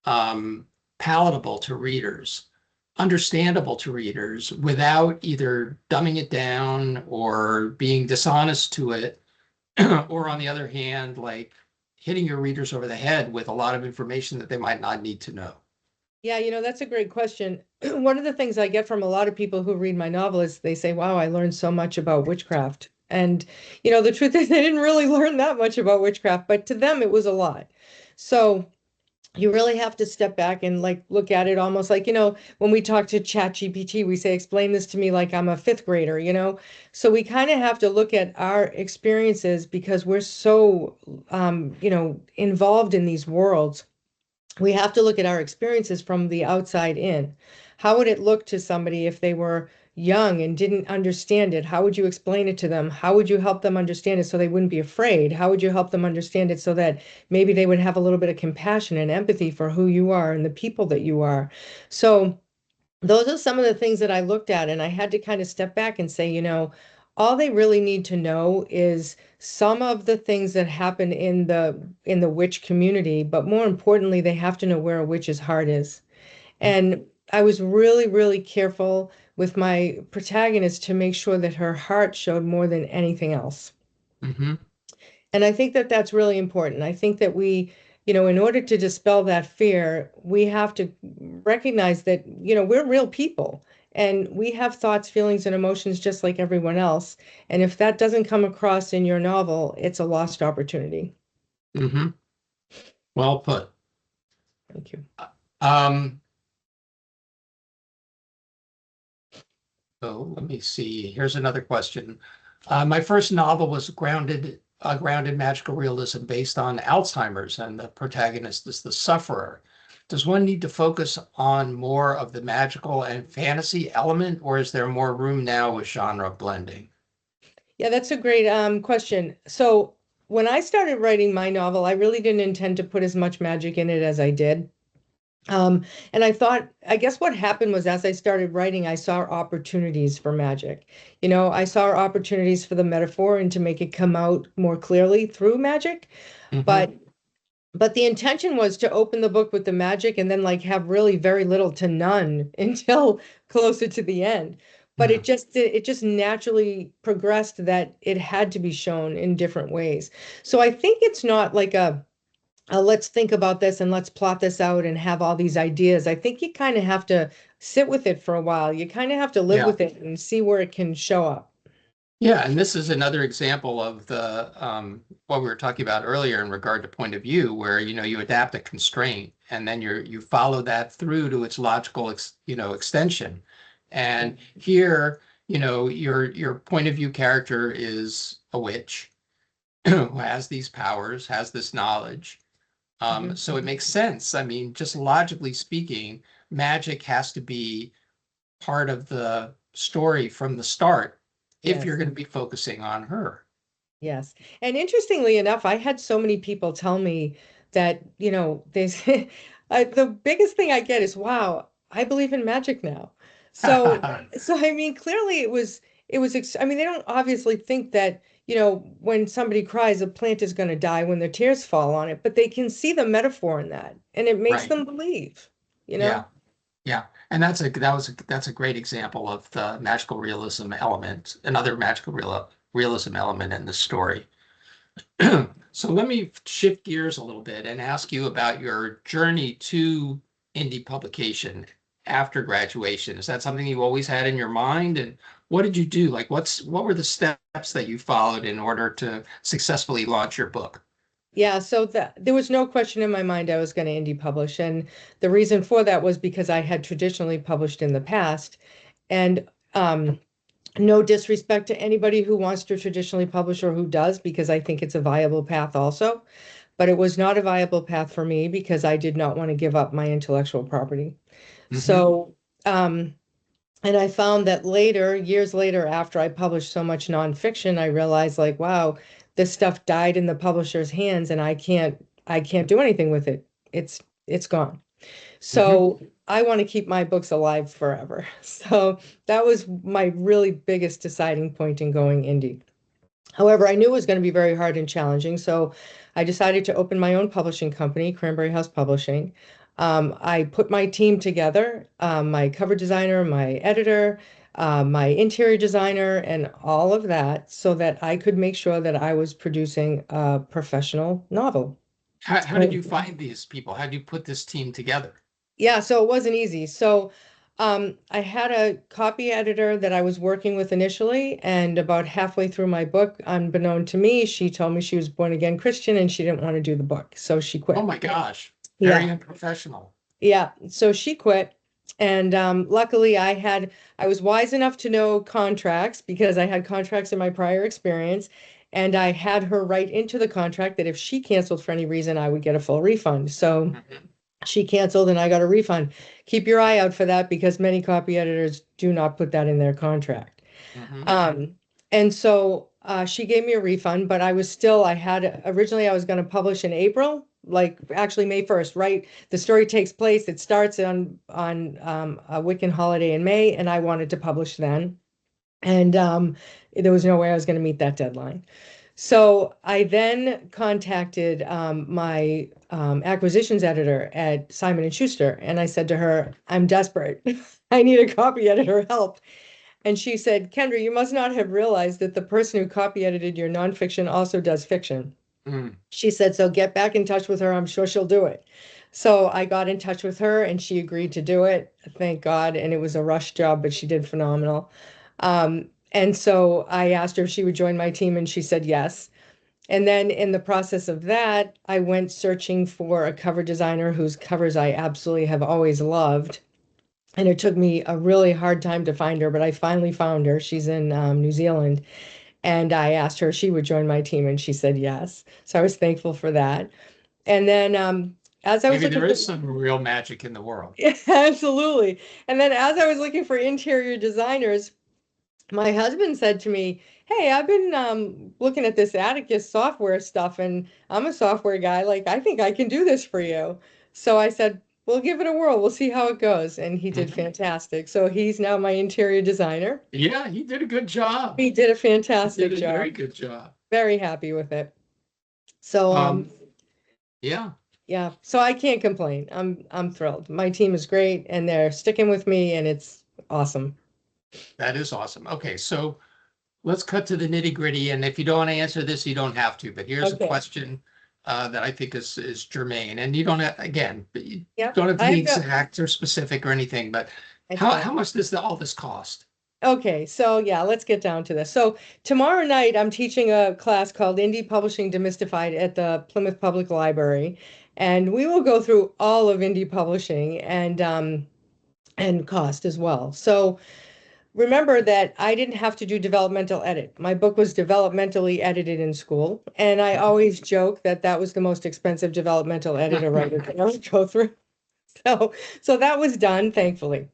um, palatable to readers, understandable to readers, without either dumbing it down or being dishonest to it, or on the other hand, like hitting your readers over the head with a lot of information that they might not need to know? Yeah, that's a great question. One of the things I get from a lot of people who read my novel is they say, wow, I learned so much about witchcraft. And, the truth is, they didn't really learn that much about witchcraft, but to them, it was a lot. So you really have to step back and like look at it almost like, when we talk to ChatGPT, we say, explain this to me like I'm a fifth grader. So we kind of have to look at our experiences because we're so, involved in these worlds. We have to look at our experiences from the outside in. How would it look to somebody if they were young and didn't understand it? How would you explain it to them? How would you help them understand it so they wouldn't be afraid? How would you help them understand it so that maybe they would have a little bit of compassion and empathy for who you are and the people that you are? So, those are some of the things that I looked at, and I had to kind of step back and say, all they really need to know is some of the things that happen in the witch community, but more importantly, they have to know where a witch's heart is. And I was really, really careful with my protagonist to make sure that her heart showed more than anything else. Mm-hmm. And I think that that's really important. I think that we, in order to dispel that fear, we have to recognize that, we're real people and we have thoughts, feelings, and emotions just like everyone else. And if that doesn't come across in your novel, it's a lost opportunity. Mm-hmm. Well put. Thank you. Um, so let me see. Here's another question. My first novel was grounded magical realism based on Alzheimer's, and the protagonist is the sufferer. Does one need to focus on more of the magical and fantasy element, or is there more room now with genre blending? Yeah, that's a great question. So when I started writing my novel, I really didn't intend to put as much magic in it as I did. Um, and I guess what happened was as I started writing, I saw opportunities for magic. I saw opportunities for the metaphor and to make it come out more clearly through magic. Mm-hmm. But the intention was to open the book with the magic and then like have really very little to none until closer to the end. But Yeah. it just naturally progressed that it had to be shown in different ways. So I think it's not like let's think about this and let's plot this out and have all these ideas. I think you kind of have to sit with it for a while. You kind of have to live Yeah. with it and see where it can show up. Yeah, and this is another example of the what we were talking about earlier in regard to point of view, where you adapt a constraint and then you follow that through to its logical extension. And here, your point of view character is a witch who has these powers, has this knowledge. Mhm. So it makes sense. I mean, just logically speaking, magic has to be part of the story from the start if you're Yes. going to be focusing on her. Yes. And interestingly enough, I had so many people tell me that, there's the biggest thing I get is, wow, I believe in magic now. So, so I mean, clearly I mean, they don't obviously think that, when somebody cries, a plant is going to die when their tears fall on it, but they can see the metaphor in that and it makes Right. them believe, you know? Yeah. Yeah. And that's a great example of the magical realism element, another realism element in the story. So let me shift gears a little bit and ask you about your journey to indie publication after graduation. Is that something you always had in your mind? And what did you do? Like, what were the steps that you followed in order to successfully launch your book? Yeah, so there was no question in my mind I was going to indie publish. And the reason for that was because I had traditionally published in the past. And no disrespect to anybody who wants to traditionally publish or who does, because I think it's a viable path also. But it was not a viable path for me because I did not want to give up my intellectual property. Hmm. So, and I found that later, years later, after I published so much nonfiction, I realized like, wow, this stuff died in the publisher's hands and I can't do anything with it. It's gone. Hmm. So I want to keep my books alive forever. So that was my really biggest deciding point in going indie. However, I knew it was going to be very hard and challenging, so I decided to open my own publishing company, Cranberry House Publishing. I put my team together, my cover designer, my editor, my interior designer, and all of that, so that I could make sure that I was producing a professional novel. How did you find these people? How did you put this team together? Yeah, so it wasn't easy. So I had a copy editor that I was working with initially, and about halfway through my book, unbeknown to me, she told me she was born again Christian and she didn't want to do the book, so she Oh quit. my gosh, very Yeah, unprofessional. yeah. So she quit, and luckily, I was wise enough to know contracts because I had contracts in my prior experience, and I had her write into the contract that if she canceled for any reason, I would get a full refund. So Mhm, she canceled and I got a refund. Keep your eye out for that because many copy editors do not put that in their contract. mhm. And so she gave me a refund, but I had originally I was going to publish in April, like actually May 1st, right? The story takes place, it starts on a Wiccan holiday in May, and I wanted to publish then. And there was no way I was going to meet that deadline. So I then contacted my acquisitions editor at Simon and Schuster, and I said to her, "I'm desperate. I need a copy editor help." And she said, "Kendra, you must not have realized that the person who copy edited your nonfiction also does fiction." Mm. She said, "So get back in touch with her. I'm sure she'll do it." So I got in touch with her and she agreed to do it. Thank God. And it was a rush job, but she did phenomenal. And so I asked her if she would join my team and she said yes. And then in the process of that, I went searching for a cover designer whose covers I absolutely have always loved. And it took me a really hard time to find her, but I finally found her. She's in New Zealand. And I asked her if she would join my team, and she said yes. So I was thankful for that. And then as I was Maybe looking there for, is some real magic in the world. yeah, absolutely. And then as I was looking for interior designers, my husband said to me, "Hey, I've been looking at this Atticus software stuff, and I'm a software guy. Like, I think I can do this for you." So I said, "We'll give it a whirl. We'll see how it goes." And he did Mhm. fantastic. So he's now my interior designer. Yeah, he did a good job. He did a He did fantastic a very job. good job. Very happy with it. So Um, yeah, yeah, so I can't complain. I'm thrilled. My team is great and they're sticking with me and it's awesome. that is awesome. Okay, so let's cut to the nitty gritty. And if you don't want to answer this, you don't have to. But here's a Okay. question that I think is germane. And you don't have, again, but you Yep. don't have to be I've got exact or specific or anything. But it's how fine. much does all this cost? Okay, so yeah, let's get down to this. So tomorrow night I'm teaching a class called Indie Publishing Demystified at the Plymouth Public Library, and we will go through all of indie publishing and cost as well. So remember that I didn't have to do developmental edit. My book was developmentally edited in school, and I always joke that that was the most expensive developmental edit a writer could ever go through. So, so that was done, thankfully.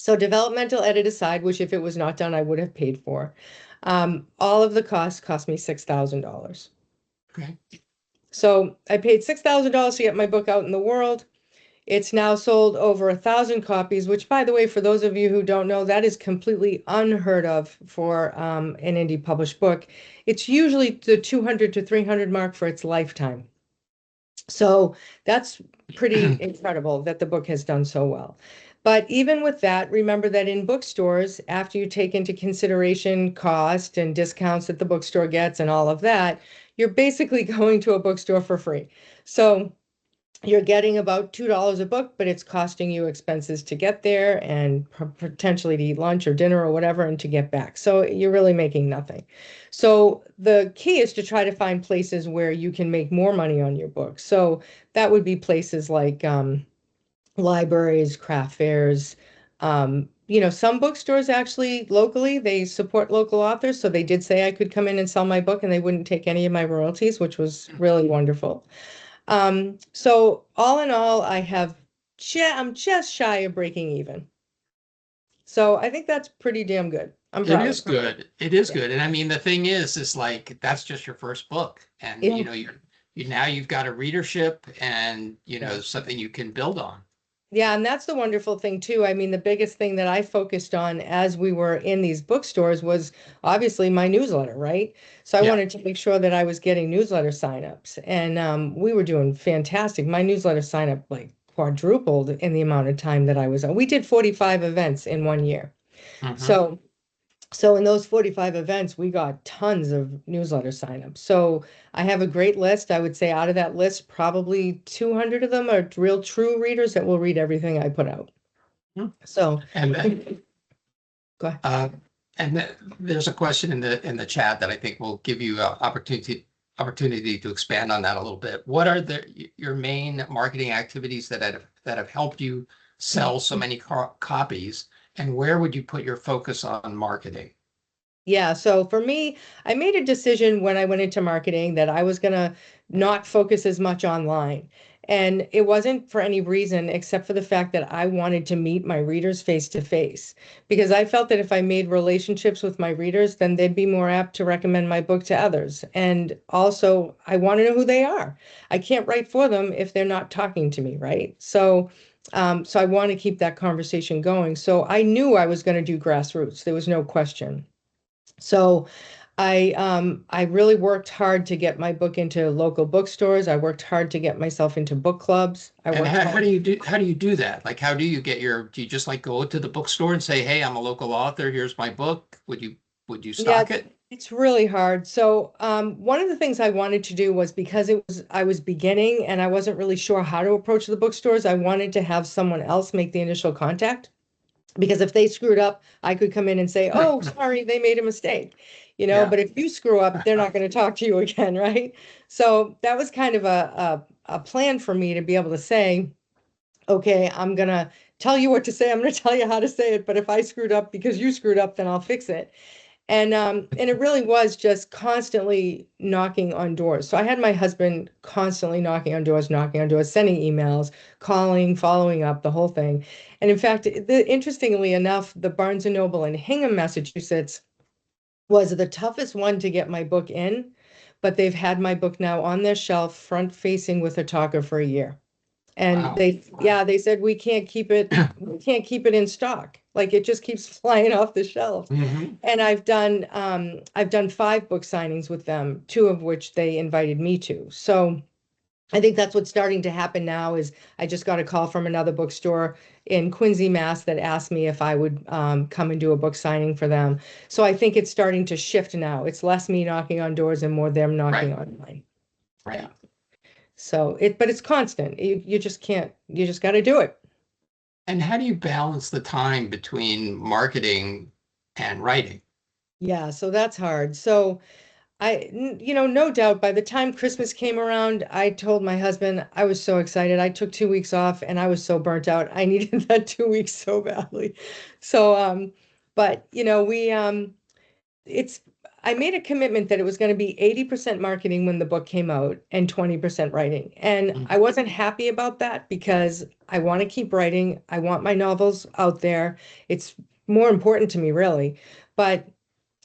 So developmental edit aside, which if it was not done, I would have paid for. All of the costs cost me $6,000. Okay. So I paid $6,000 to get my book out in the world. It's now sold over 1,000 copies, which, by the way, for those of you who don't know, that is completely unheard of for an indie published book. It's usually the 200 to 300 mark for its lifetime. So that's pretty incredible that the book has done so well. But even with that, remember that in bookstores, after you take into consideration cost and discounts that the bookstore gets and all of that, you're basically going to a bookstore for free. So you're getting about $2 a book, but it's costing you expenses to get there and potentially to eat lunch or dinner or whatever and to get back. So you're really making nothing. So the key is to try to find places where you can make more money on your book. So that would be places like libraries, craft fairs. Some bookstores actually locally, they support local authors. So they did say I could come in and sell my book and they wouldn't take any of my royalties, which was really wonderful. So all in all, I'm just shy of breaking even. So I think that's pretty damn good. I'm It proud is of it. good. It is Yeah. good. And I mean, the thing is like that's just your first book. And Yeah. now you've got a readership and Yeah. something you can build on. Yeah, and that's the wonderful thing too. I mean, the biggest thing that I focused on as we were in these bookstores was obviously my newsletter, right? So I Yeah. wanted to make sure that I was getting newsletter signups, and we were doing fantastic. My newsletter sign up like quadrupled in the amount of time that I was on. We did 45 events in one year. Hmm. So So in those 45 events, we got tons of newsletter signups. So I have a great list. I would say out of that list, probably 200 of them are real true readers that will read everything I put out. So, And then, go ahead. there's a question in the chat that I think will give you an opportunity to expand on that a little bit. What are your main marketing activities that have helped you sell so many copies, and where would you put your focus on marketing? Yeah, so for me, I made a decision when I went into marketing that I was going to not focus as much online. And it wasn't for any reason except for the fact that I wanted to meet my readers face to face. Because I felt that if I made relationships with my readers, then they'd be more apt to recommend my book to others. And also, I want to know who they are. I can't write for them if they're not talking to me, right? So I want to keep that conversation going. So I knew I was going to do grassroots. There was no question. So I really worked hard to get my book into local bookstores. I worked hard to get myself into book clubs. I And worked how hard. do you do that? Like, how do you get do you just like go to the bookstore and say, hey, I'm a local author, here's my book? Would you Yeah, stock it? it's really hard. So one of the things I wanted to do was because I was beginning and I wasn't really sure how to approach the bookstores, I wanted to have someone else make the initial contact. Because if they screwed up, I could come in and say, "Oh, sorry, they made a mistake." Yeah. But if you screw up, they're not going to talk to you again, right? So that was kind of a plan for me to be able to say, "Okay, I'm going to tell you what to say. I'm going to tell you how to say it, but if I screwed up because you screwed up, then I'll fix it." And it really was just constantly knocking on doors. So I had my husband constantly knocking on doors, sending emails, calling, following up, the whole thing. And in fact, interestingly enough, the Barnes and Noble in Hingham, Massachusetts, was the toughest one to get my book in, but they've had my book now on their shelf, front facing with a talker for a year. And Wow. they said we can't keep it in stock. Like it just keeps flying off the shelves. Hmm. And I've done 5 book signings with them, 2 of which they invited me to. So I think that's what's starting to happen now is I just got a call from another bookstore in Quincy, Mass that asked me if I would come and do a book signing for them. So I think it's starting to shift now. It's less me knocking on doors and more them knocking Right. on mine. Yeah. Right. But it's constant. You just can't, you just got to do it. And how do you balance the time between marketing and writing? Yeah, so that's hard. So no doubt by the time Christmas came around, I told my husband I was so excited. I took 2 weeks off and I was so burnt out. I needed that 2 weeks so badly. So, but it's I made a commitment that it was going to be 80% marketing when the book came out and 20% writing. And Mhm. I wasn't happy about that because I want to keep writing. I want my novels out there. It's more important to me, really. But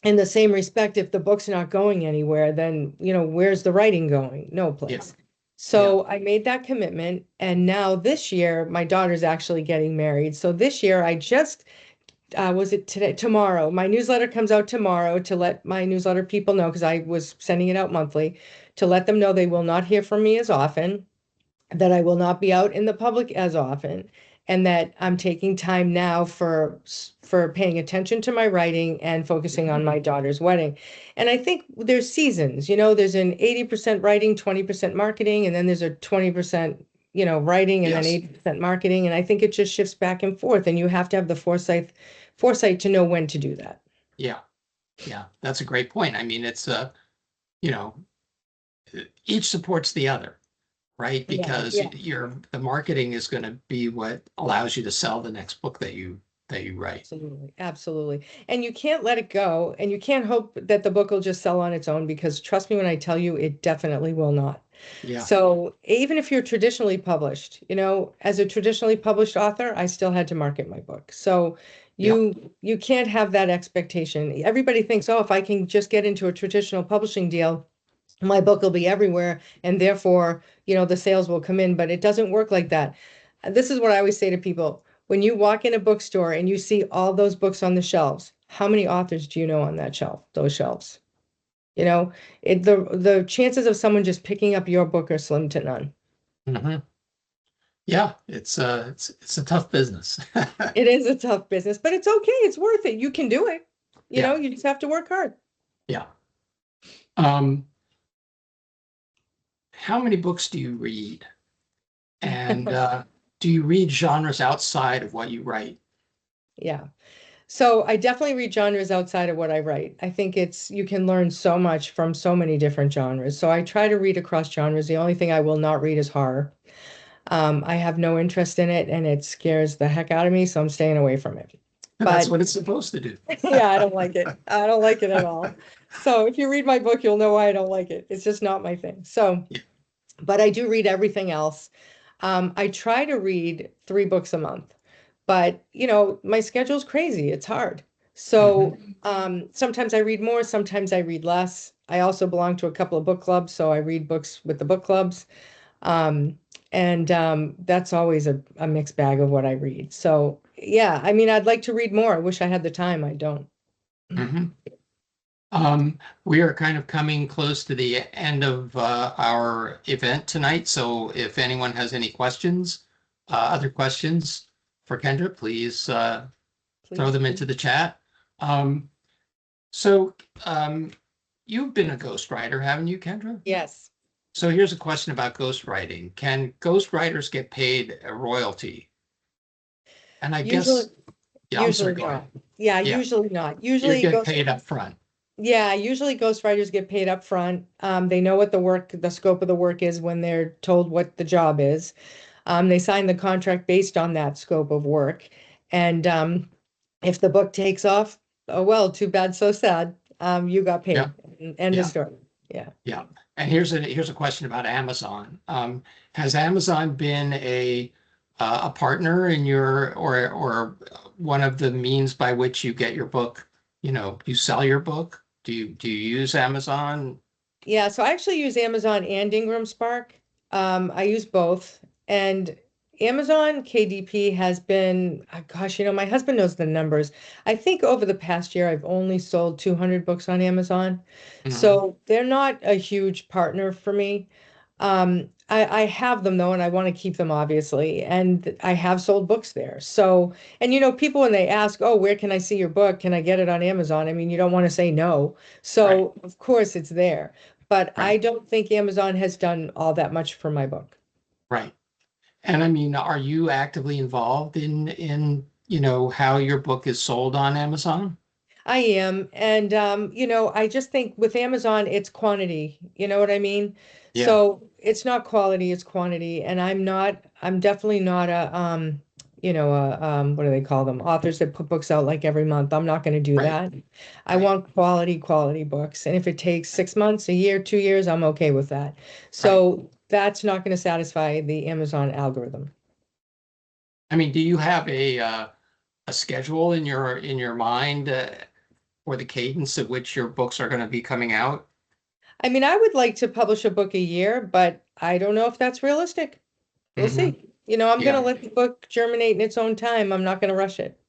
in the same respect, if the book's not going anywhere, then, where's the writing going? No Yeah. place. Yeah. So I made that commitment. And now this year, my daughter's actually getting married. So this year, I just was it today? Tomorrow. My newsletter comes out tomorrow to let my newsletter people know because I was sending it out monthly to let them know they will not hear from me as often, that I will not be out in the public as often, and that I'm taking time now for paying attention to my writing and focusing on my daughter's wedding. And I think there's seasons, there's an 80% writing, 20% marketing, and then there's a 20% writing and then Yes. 80% marketing. And I think it just shifts back and forth, and you have to have the foresight to know when to do that. Yeah. Yeah. That's a great point. I mean, it's you know, each supports the other, right? Yeah, Because yeah. the marketing is going to be what allows you to sell the next book that you write. Absolutely, absolutely. And you can't let it go, and you can't hope that the book will just sell on its own because trust me when I tell you, it definitely will not. Yeah. So even if you're traditionally published, as a traditionally published author, I still had to market my book. So Yeah. you can't have that expectation. Everybody thinks, oh, if I can just get into a traditional publishing deal, my book will be everywhere, and therefore, the sales will come in, but it doesn't work like that. This is what I always say to people. When you walk in a bookstore and you see all those books on the shelves, how many authors do you know on those shelves? You know, the chances of someone just picking up your book are slim to none. Hmm. Yeah. It's a tough business. It is a tough business, but it's okay. It's worth it. You can do it. Yeah. You just have to work hard. Yeah. Um, how many books do you read? And do you read genres outside of what you write? Yeah. So I definitely read genres outside of what I write. I think you can learn so much from so many different genres. So I try to read across genres. The only thing I will not read is horror. I have no interest in it and it scares the heck out of me, so I'm staying away from it. And that's But what it's supposed to do. yeah, I don't like it. I don't like it at all. So if you read my book, you'll know why I don't like it. It's just not my thing. So, Yeah. but I do read everything else. I try to read 3 books a month, but my schedule's crazy. It's hard. So Mhm. sometimes I read more, sometimes I read less. I also belong to a couple of book clubs, so I read books with the book clubs. Um, and that's always a mixed bag of what I read. So yeah, I mean, I'd like to read more. I wish I had the time. I don't. Mhm. We are kind of coming close to the end of our event tonight. So if anyone has any questions, other questions for Kendra, please throw Please. them into the chat. Um, so you've been a ghostwriter, haven't you, Kendra? Yes. So here's a question about ghostwriting. Can ghostwriters get paid a royalty? And I Usually, guess, yeah, I'm sorry, usually go ahead. not. Yeah, Yeah, usually not. you Usually get ghost, paid up front. yeah, usually ghostwriters get paid up front. They know what the scope of the work is when they're told what the job is. They sign the contract based on that scope of work. And if the book takes off, oh well, too bad, so sad. You got Yeah, paid. End of yeah. story. Yeah. Yeah, and here's a question about Amazon. Has Amazon been a partner in your or one of the means by which you get your book? You sell your book. Do you use Amazon? Yeah, so I actually use Amazon and Ingram Spark. I use both. And Amazon KDP has been, gosh, my husband knows the numbers. I think over the past year, I've only sold 200 books on Amazon. Mhm. So they're not a huge partner for me. I have them though, and I want to keep them obviously. And I have sold books there. So, and people when they ask, oh, where can I see your book? Can I get it on Amazon? I mean, you don't want to say no. Right, So, of course, it's there. But I right, don't think Amazon has done all that much for my book. right. And I mean, are you actively involved in how your book is sold on Amazon? I am. And, I just think with Amazon, it's quantity. You know what I mean? Yeah, So it's not quality, it's quantity. And I'm definitely not what do they call them? Authors that put books out like every month. I'm not going to do right, that. I right, want quality books. And if it takes 6 months, a year, 2 years, I'm okay with that. right. So that's not going to satisfy the Amazon algorithm. I mean, do you have a schedule in your mind for the cadence at which your books are going to be coming out? I mean, I would like to publish a book a year, but I don't know if that's realistic. We'll Hmm. see. I'm going to Yeah, let the book germinate in its own time. I'm not going to rush it.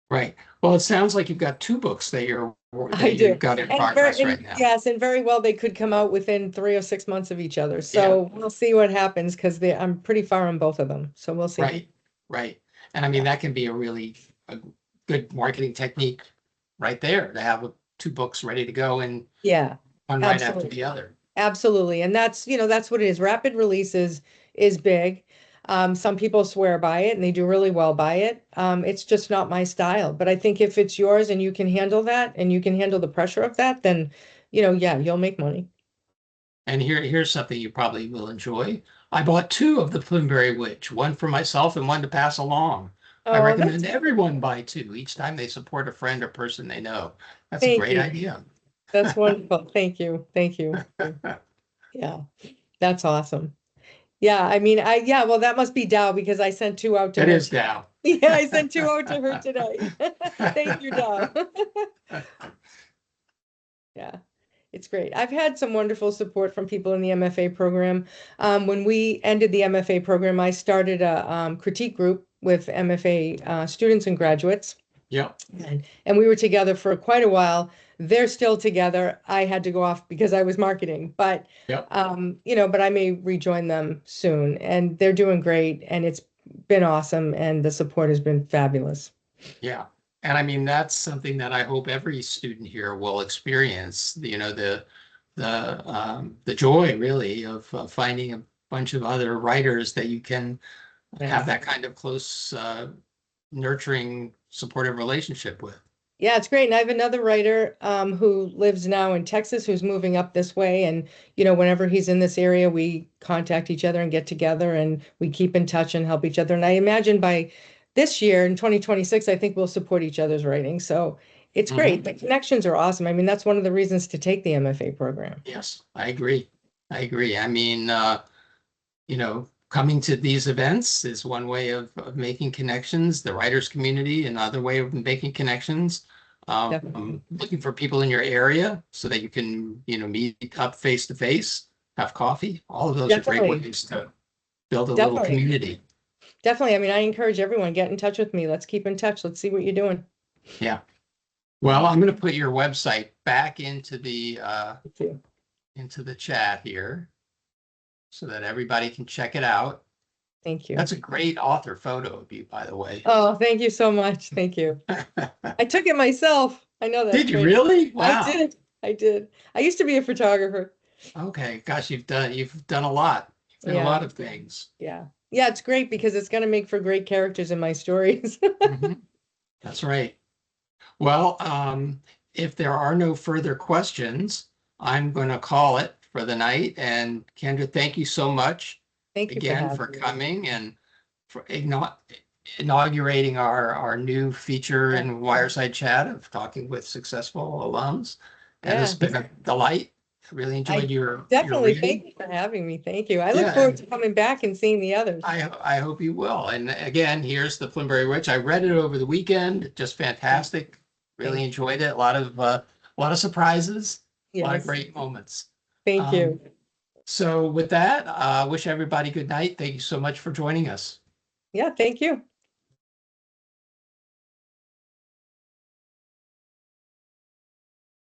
right. Well, it sounds like you've got two books I that do. you've got in And very, progress right and now. yes, and very well they could come out within 3 or 6 months of each other. Yeah, So we'll see what happens because I'm pretty far on both of them. So we'll see. right, right. And I mean, Yeah. that can be a good marketing technique right there to have two books ready to go and Yeah, one right after absolutely. the other. Absolutely. And that's what it is. Rapid releases is big. Some people swear by it and they do really well by it. It's just not my style. But I think if it's yours and you can handle that and you can handle the pressure of that, then, yeah, you'll make money. And here's something you probably will enjoy. I bought two of the Plymbury Witch, one for myself and one to pass along. I Oh, recommend everyone buy two each time they support a friend or person they know. That's a thank great you. idea. That's wonderful. Thank you. Thank you. Yeah, that's awesome. Yeah, I mean, yeah, well, that must be Dow because I sent two out to It her. is Dow. Yeah, I sent two out to her today. Thank you, Dow. Yeah. It's great. I've had some wonderful support from people in the MFA program. When we ended the MFA program, I started a critique group with MFA students and graduates, Yep, and we were together for quite a while. They're still together. I had to go off because I was marketing, but yep, but I may rejoin them soon, and they're doing great, and it's been awesome, and the support has been fabulous. yeah. And I mean, that's something that I hope every student here will experience, the joy really of finding a bunch of other writers that you can have Yes. that kind of close, nurturing supportive relationship with. Yeah, it's great. And I have another writer who lives now in Texas who's moving up this way. And, whenever he's in this area, we contact each other and get together and we keep in touch and help each other. And I imagine by this year in 2026, I think we'll support each other's writing. So it's great. The connections are awesome. I mean, that's one of the reasons to take the MFA program. Yes, I agree. I mean, coming to these events is one way of making connections, the writers community, another way of making connections. Looking for people in your area so that you can, meet up face to face, have coffee. All of those are great ways to build a little community. Definitely. I mean, I encourage everyone, get in touch with me. Let's keep in touch. Let's see what you're doing. Yeah. Well, I'm going to put your website back into the chat here so that everybody can check it out. Thank you. That's a great author photo of you, by the way. Oh, thank you so much. Thank you. I took it myself. I know that. Did you really? Wow. I did. I used to be a photographer. Okay. Gosh, you've done a lot. You've done a lot of things. Yeah. Yeah, it's great because it's going to make for great characters in my stories. That's right. Well, if there are no further questions, I'm going to call it for the night. And Kendra, thank you so much. Thank you again for coming and for inaugurating our new feature in Wireside Chat of talking with successful alums. And it's been a delight. I really enjoyed your definitely. Your thank you for having me. Thank you. I look forward to coming back and seeing the others. I hope you will. And again, here's the Plymbury Witch. I read it over the weekend. Just fantastic. Really enjoyed it. A lot of surprises. A lot of great moments. Thank you. So with that, wish everybody good night. Thank you so much for joining us. Yeah, thank you.